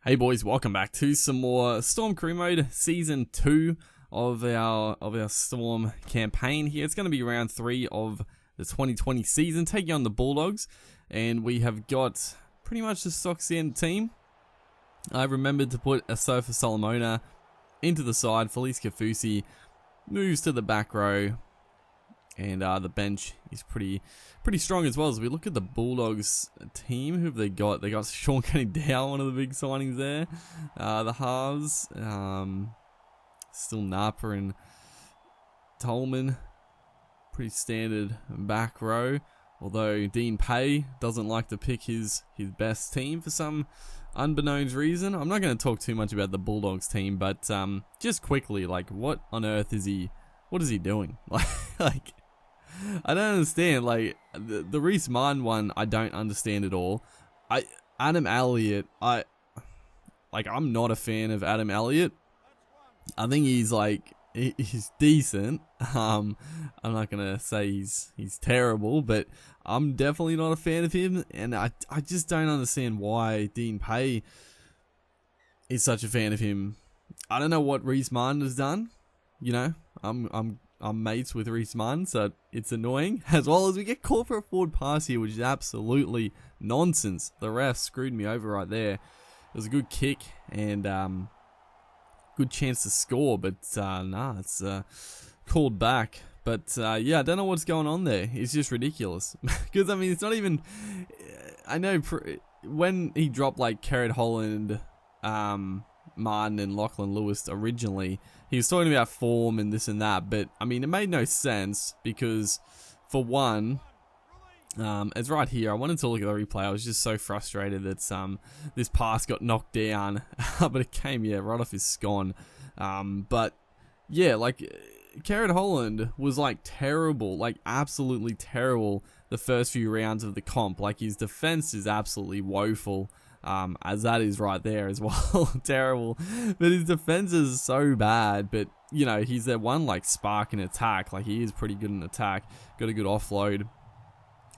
Hey boys, welcome back to some more Storm Career Mode Season 2 of our Storm campaign here. It's going to be round 3 of the 2020 season, taking on the Bulldogs, and we have got pretty much the stock standard team. I remembered to put Asofa Solomona into the side. Felice Kafusi moves to the back row, and the bench is pretty strong as well. As we look at the Bulldogs team, who have they got? They got Sean Dow, one of the big signings there. The halves, still Napa and Tolman, pretty standard back row. Although Dean Pay doesn't like to pick his best team for some unbeknownst reason. I'm not going to talk too much about the Bulldogs team, but just quickly, like, what on earth is he? What is he doing? Like I don't understand. Like the Reece Martin one, I don't understand at all. Adam Elliott, I'm not a fan of Adam Elliott. I think he's decent. I'm not gonna say he's terrible, but I'm definitely not a fan of him, and I just don't understand why Dean Pay is such a fan of him. I don't know what Reece Martin has done. You know, I'm mates with Reece Martin, so it's annoying. As well as we get caught for a forward pass here, which is absolutely nonsense. The ref screwed me over right there. It was a good kick and good chance to score, but it's called back. But yeah, I don't know what's going on there. It's just ridiculous. Because I mean, it's not even. I know when he dropped like Carrot Holland, Martin and Lachlan Lewis originally, he was talking about form and this and that, but I mean, it made no sense because, for one, it's right here. I wanted to look at the replay. I was just so frustrated that this pass got knocked down, but it came right off his scon. But yeah, like Carrot Holland was like terrible, like absolutely terrible the first few rounds of the comp. Like his defense is absolutely woeful. As that is right there as well. Terrible. But his defense is so bad. But, you know, he's that one, like, spark in attack. Like, he is pretty good in attack. Got a good offload.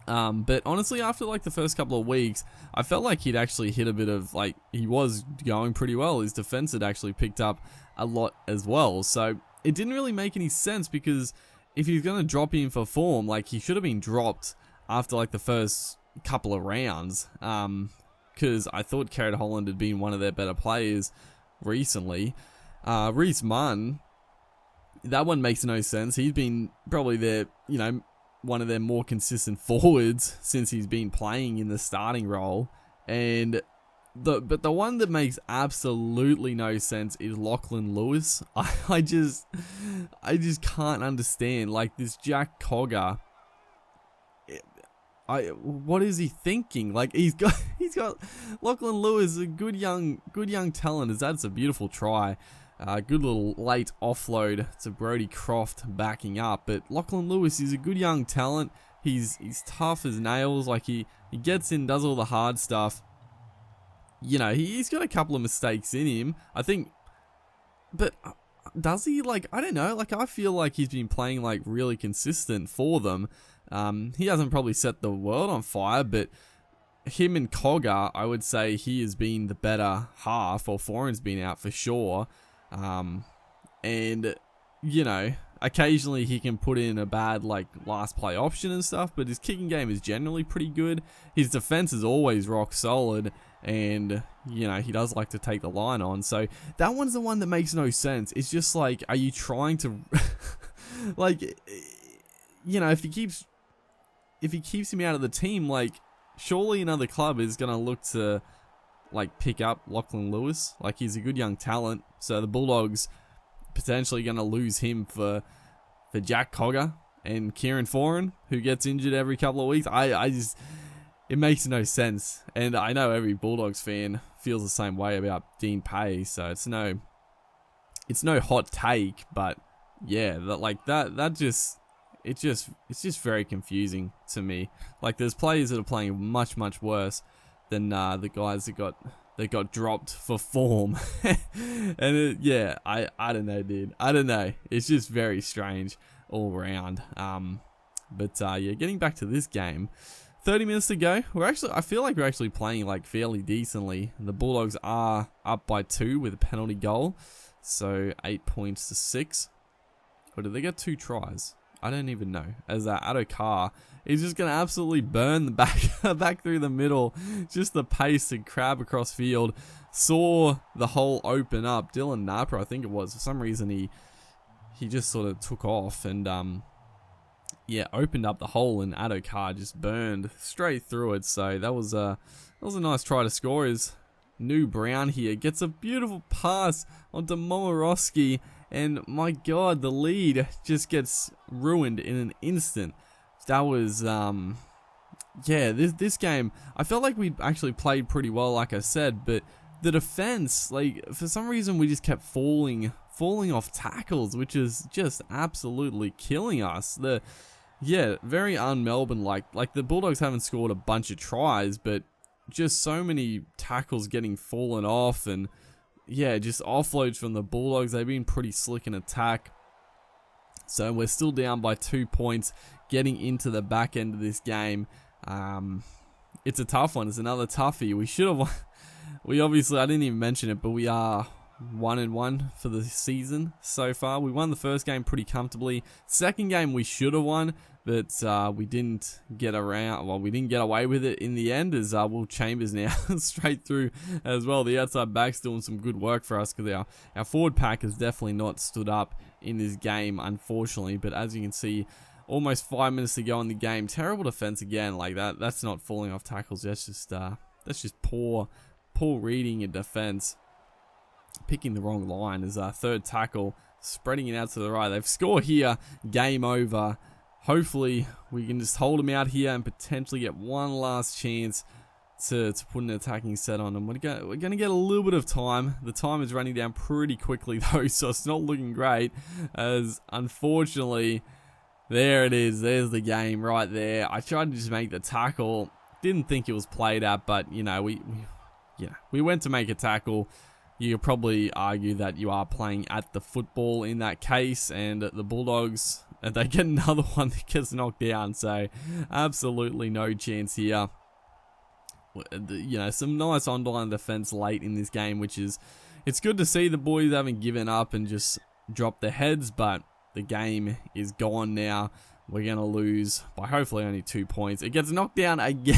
But honestly, after, like, the first couple of weeks, I felt like he'd actually hit a bit of, like, he was going pretty well. His defense had actually picked up a lot as well. So, it didn't really make any sense because if he's going to drop him for form, like, he should have been dropped after, like, the first couple of rounds. Because I thought Carrot Holland had been one of their better players recently. Reece Martin, that one makes no sense. He's been probably one of their more consistent forwards since he's been playing in the starting role. And but the one that makes absolutely no sense is Lachlan Lewis. I just can't understand. Like this Jack Cogger. What is he thinking? Like he's got Lachlan Lewis, a good young talent. That's a beautiful try, good little late offload to Brody Croft backing up. But Lachlan Lewis is a good young talent. He's tough as nails. Like he gets in, does all the hard stuff. You know, he's got a couple of mistakes in him, I think. But does he? Like I don't know. Like I feel like he's been playing like really consistent for them. He hasn't probably set the world on fire, but him and Cogger, I would say he has been the better half, or Foreign's been out for sure. And, you know, occasionally he can put in a bad, like, last play option and stuff, but his kicking game is generally pretty good. His defense is always rock solid, and, you know, he does like to take the line on. So that one's the one that makes no sense. It's just like, are you trying to, like, you know, if he keeps him out of the team, like, surely another club is going to look to, like, pick up Lachlan Lewis. Like, he's a good young talent. So the Bulldogs potentially going to lose him for Jack Cogger and Kieran Foran, who gets injured every couple of weeks. It makes no sense. And I know every Bulldogs fan feels the same way about Dean Pay. So it's no hot take, but yeah, it's just very confusing to me. Like there's players that are playing much worse than the guys that got dropped for form. And I don't know, dude. I don't know. It's just very strange all around. But yeah, getting back to this game, 30 minutes to go. I feel like we're actually playing like fairly decently. The Bulldogs are up by 2 with a penalty goal. So 8 points to 6. Or did they get 2 tries? I don't even know. As Addo-Carr is just going to absolutely burn the back through the middle. Just the pace and crab across field. Saw the hole open up. Dylan Napa, I think it was. For some reason, he just sort of took off and yeah, opened up the hole, and Addo-Carr just burned straight through it. So that was a nice try to score. Is New Brown here gets a beautiful pass onto Momorowski, and my God, the lead just gets ruined in an instant. That was yeah, this game I felt like we actually played pretty well, like I said, but the defense, like for some reason, we just kept falling off tackles, which is just absolutely killing us. Yeah, very un-Melbourne like the Bulldogs haven't scored a bunch of tries, but just so many tackles getting fallen off, and yeah, just offloads from the Bulldogs. They've been pretty slick in attack. So we're still down by 2 points getting into the back end of this game. It's a tough one. It's another toughie. We should have won. We obviously, I didn't even mention it, but we are 1-1 for the season so far. We won the first game pretty comfortably. Second game we should have won, but we didn't get around. Well, we didn't get away with it in the end, as Will Chambers now straight through as well. The outside back's doing some good work for us, because our forward pack has definitely not stood up in this game, unfortunately. But as you can see, almost 5 minutes to go in the game. Terrible defense again. Like that's not falling off tackles. That's just poor reading in defense. Picking the wrong line as our third tackle, spreading it out to the right. They've scored here. Game over. Hopefully we can just hold them out here and potentially get one last chance to put an attacking set on them. We're going to get a little bit of time. The time is running down pretty quickly though, so it's not looking great, as unfortunately there it is. There's the game right there. I tried to just make the tackle. Didn't think it was played at, but you know, we went to make a tackle. You could probably argue that you are playing at the football in that case, and the Bulldogs, they get another one that gets knocked down, so absolutely no chance here. You know, some nice on-line defense late in this game, which is, it's good to see the boys haven't given up and just dropped their heads, but the game is gone now. We're going to lose by hopefully only 2 points. It gets knocked down again.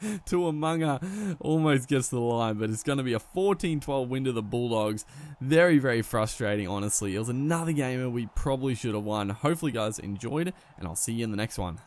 Tuamunga almost gets to the line, but it's going to be a 14-12 win to the Bulldogs. Very, very frustrating, honestly. It was another game that we probably should have won. Hopefully, guys enjoyed, and I'll see you in the next one.